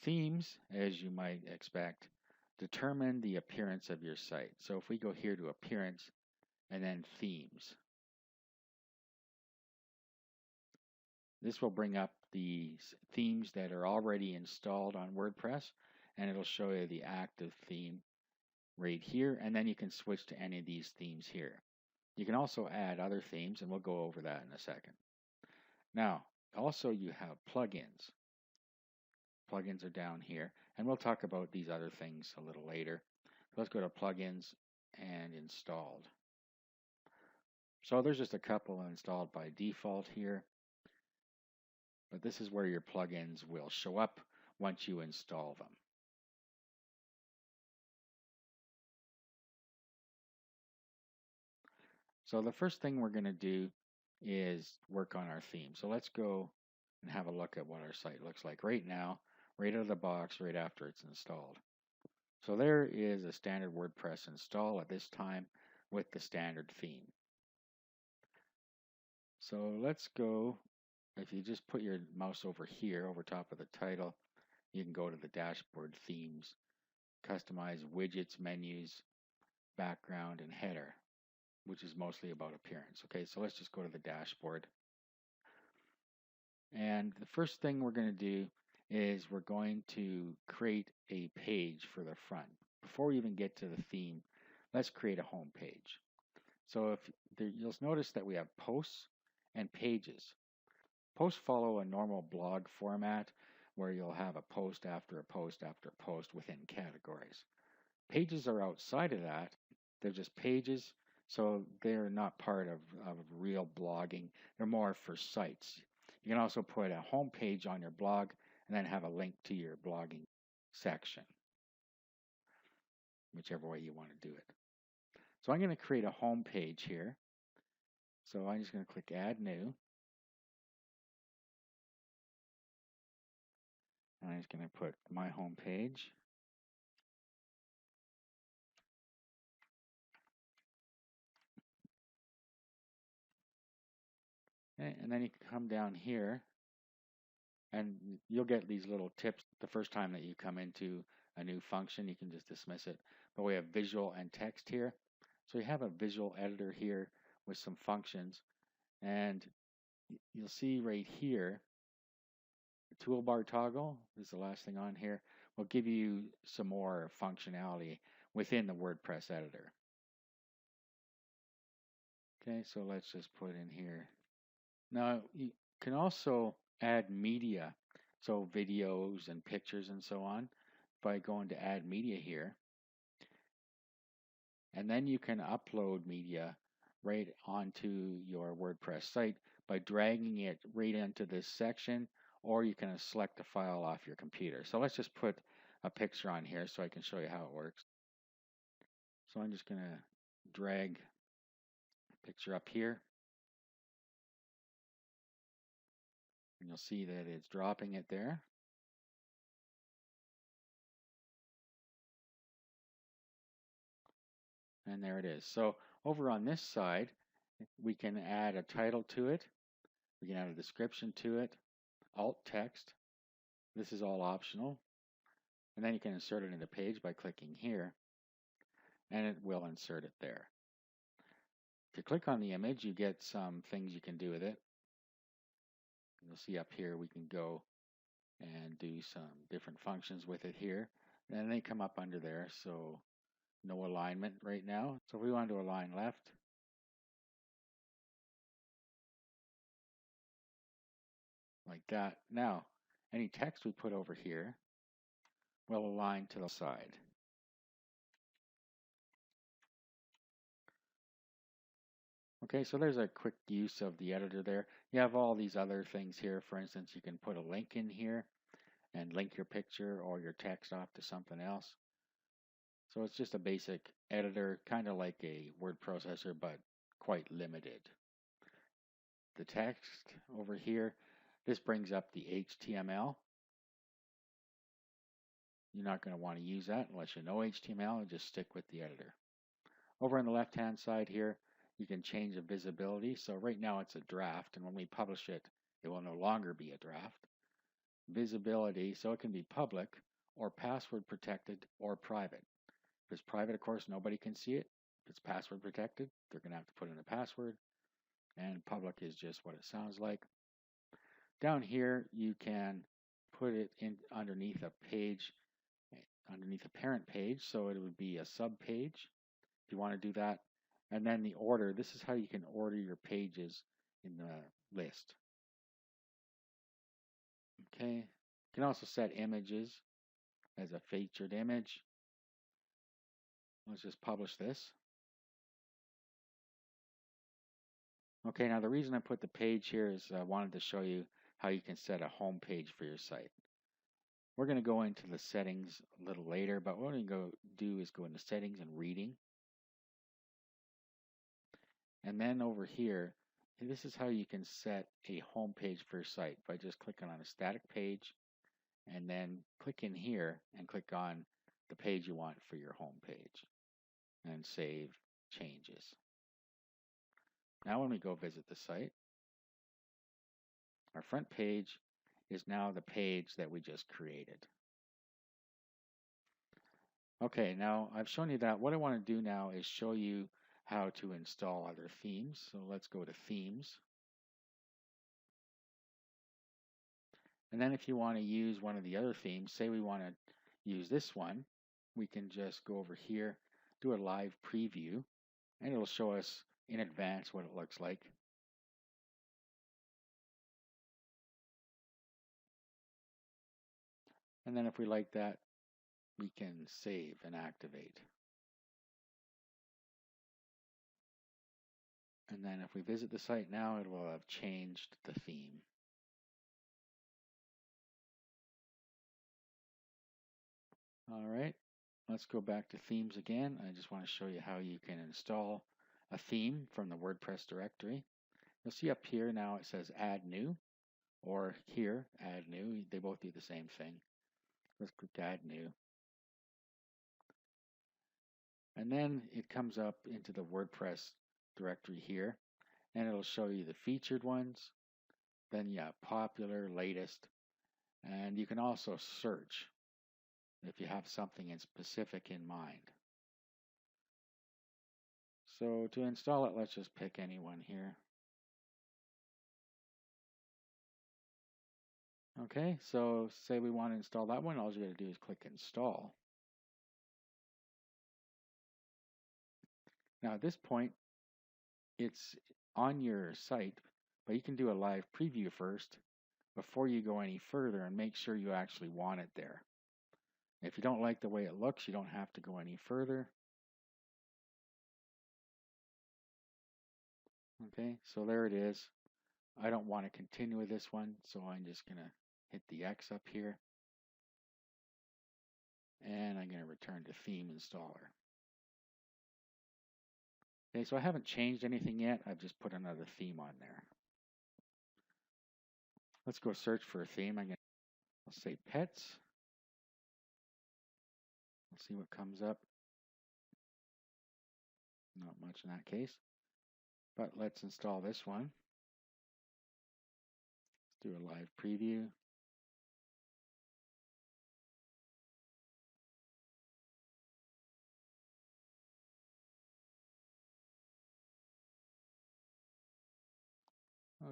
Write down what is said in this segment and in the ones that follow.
themes, as you might expect, determine the appearance of your site. So if we go here to Appearance and then Themes, this will bring up the themes that are already installed on WordPress, and it'll show you the active theme right here, and then you can switch to any of these themes here. You can also add other themes, and we'll go over that in a second. Now, also you have plugins. Plugins are down here, and we'll talk about these other things a little later. Let's go to Plugins and Installed. So there's just a couple installed by default here, but this is where your plugins will show up once you install them. So the first thing we're going to do is work on our theme. So let's go and have a look at what our site looks like right now, right out of the box, right after it's installed. So there is a standard WordPress install at this time with the standard theme. So let's go, if you just put your mouse over here, over top of the title, you can go to the dashboard themes, customize widgets, menus, background, and header, which is mostly about appearance. Okay, so let's just go to the dashboard. And the first thing we're going to do is we're going to create a page for the front. Before we even get to the theme, let's create a home page. So if there, you'll notice that we have posts and pages. Posts follow a normal blog format where you'll have a post after a post after a post within categories. Pages are outside of that. They're just pages, so they're not part of real blogging. They're more for sites. You can also put a home page on your blog and then have a link to your blogging section, whichever way you want to do it. So I'm going to create a home page here. So I'm just going to click Add New. And I'm just going to put my home page. Okay, and then you can come down here and you'll get these little tips the first time that you come into a new function. You can just dismiss it. But we have visual and text here. So you have a visual editor here with some functions. And you'll see right here, the toolbar toggle, this is the last thing on here, will give you some more functionality within the WordPress editor. Okay, so let's just put in here. Now, you can also add media, so videos and pictures and so on, by going to Add Media here. And then you can upload media right onto your WordPress site by dragging it right into this section, or you can select a file off your computer. So let's just put a picture on here so I can show you how it works. So I'm just going to drag a picture up here. And you'll see that it's dropping it there. And there it is. So over on this side, we can add a title to it. We can add a description to it, alt text. This is all optional. And then you can insert it in the page by clicking here, and it will insert it there. If you click on the image, you get some things you can do with it. You'll see up here we can go and do some different functions with it here. And they come up under there, so no alignment right now. So if we want to align left, like that. Now, any text we put over here will align to the side. Okay, so there's a quick use of the editor there. You have all these other things here. For instance, you can put a link in here and link your picture or your text off to something else. So it's just a basic editor, kind of like a word processor, but quite limited. The text over here, this brings up the HTML. You're not going to want to use that unless you know HTML, and just stick with the editor. Over on the left-hand side here, you can change the visibility. So right now it's a draft, and when we publish it, it will no longer be a draft. visibility, so it can be public or password protected or private. If it's private, of course, nobody can see it. If it's password protected, they're going to have to put in a password, and public is just what it sounds like. Down here, you can put it in underneath a page, underneath a parent page, so it would be a sub page if you want to do that. And then the order, this is how you can order your pages in the list. Okay, you can also set images as a featured image. Let's just publish this. Okay, now the reason I put the page here is I wanted to show you how you can set a home page for your site. We're going to go into the settings a little later, but what we're going to go do is go into settings and reading. And then over here, this is how you can set a home page for your site by just clicking on a static page and then click in here and click on the page you want for your home page and save changes. Now when we go visit the site, our front page is now the page that we just created. Okay, now I've shown you that. What I want to do now is show you how to install other themes. So let's go to themes. And then if you want to use one of the other themes, say we want to use this one, we can just go over here, do a live preview, and it'll show us in advance what it looks like. And then if we like that, we can save and activate. And then if we visit the site now, it will have changed the theme. All right, let's go back to themes again. I just want to show you how you can install a theme from the WordPress directory. You'll see up here now it says add new, or here, add new. They both do the same thing. Let's click add new. And then it comes up into the WordPress directory here, and it'll show you the featured ones, then popular, latest, and you can also search if you have something in specific in mind. So to install it, let's just pick any one here. Okay, so say we want to install that one, all you got to do is click install. Now at this point, it's on your site, but you can do a live preview first before you go any further and make sure you actually want it there. If you don't like the way it looks, you don't have to go any further. Okay, so there it is. I don't want to continue with this one, so I'm just going to hit the X up here. And I'm going to return to theme installer. Okay, so I haven't changed anything yet. I've just put another theme on there. Let's go search for a theme. I'll say pets. Let's see what comes up. Not much in that case. But let's install this one. Let's do a live preview.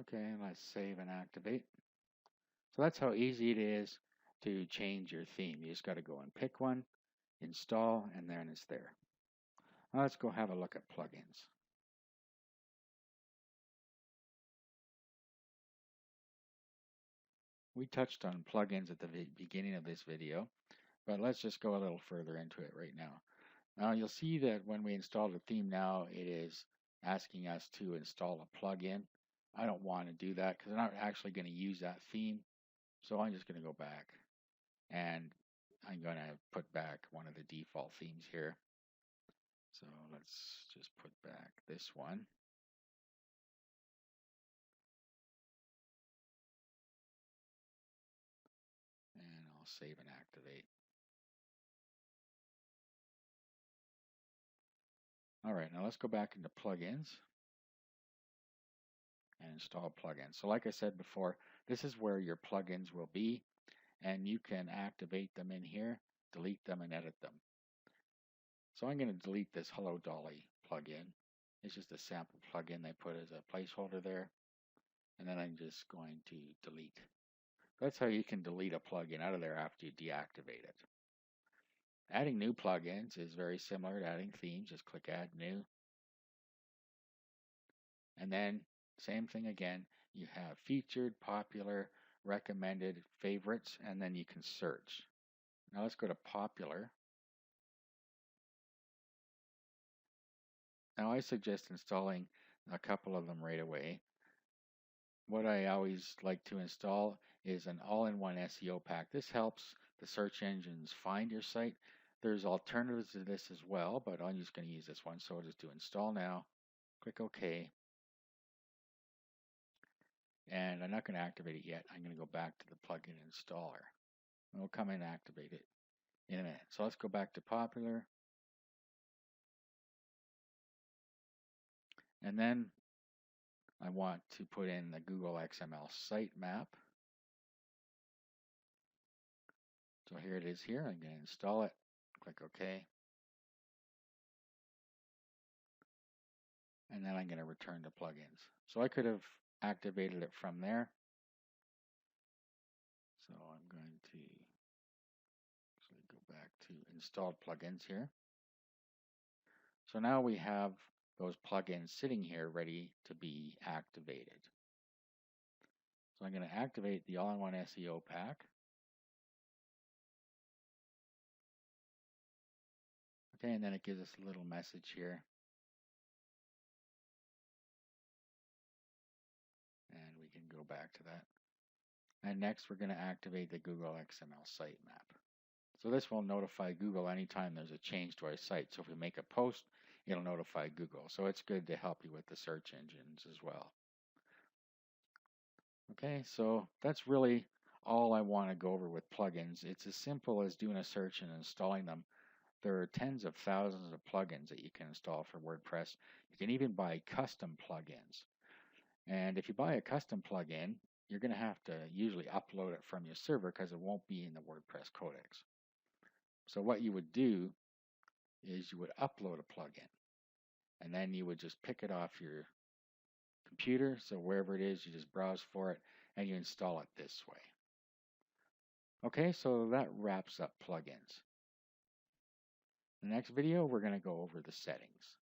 Okay, and let's save and activate. So that's how easy it is to change your theme. You just got to go and pick one, install, and then it's there. Now let's go have a look at plugins. We touched on plugins at the beginning of this video, but let's just go a little further into it right now. Now you'll see that when we install the theme now, it is asking us to install a plugin. I don't want to do that because I'm not actually going to use that theme. So I'm just going to go back and I'm going to put back one of the default themes here. So let's just put back this one. And I'll save and activate. All right, now let's go back into plugins and install plugins. So like I said before, this is where your plugins will be. and you can activate them in here, delete them, and edit them. So I'm going to delete this Hello Dolly plugin. It's just a sample plugin they put as a placeholder there, and then I'm just going to delete. That's how you can delete a plugin out of there after you deactivate it. Adding new plugins is very similar to adding themes. Just click Add New. And then same thing again. You have featured, popular, recommended, favorites, and then you can search. Now let's go to popular. Now I suggest installing a couple of them right away. What I always like to install is an all-in-one SEO pack. This helps the search engines find your site. There's alternatives to this as well, but I'm just going to use this one. So I'll just do install now, click OK, and I'm not going to activate it yet. I'm going to go back to the plugin installer, and we'll come in and activate it in a minute. So let's go back to popular, and then I want to put in the Google XML sitemap. So here it is here. I'm going to install it, click OK. And then I'm going to return to plugins. So I could have activated it from there. So I'm going to actually go back to installed plugins here. So now we have those plugins sitting here ready to be activated. So I'm going to activate the all-in-one SEO pack. Okay, and then it gives us a little message here. And we can go back to that. And next we're going to activate the Google XML sitemap. So this will notify Google anytime there's a change to our site. So if we make a post, it'll notify Google. So it's good to help you with the search engines as well. Okay, so that's really all I want to go over with plugins. It's as simple as doing a search and installing them. There are tens of thousands of plugins that you can install for WordPress. You can even buy custom plugins. And if you buy a custom plugin, you're going to have to usually upload it from your server because it won't be in the WordPress codex. So what you would do is you would upload a plugin, and then you would just pick it off your computer. So wherever it is, you just browse for it and you install it this way. Okay, so that wraps up plugins. In the next video, we're going to go over the settings.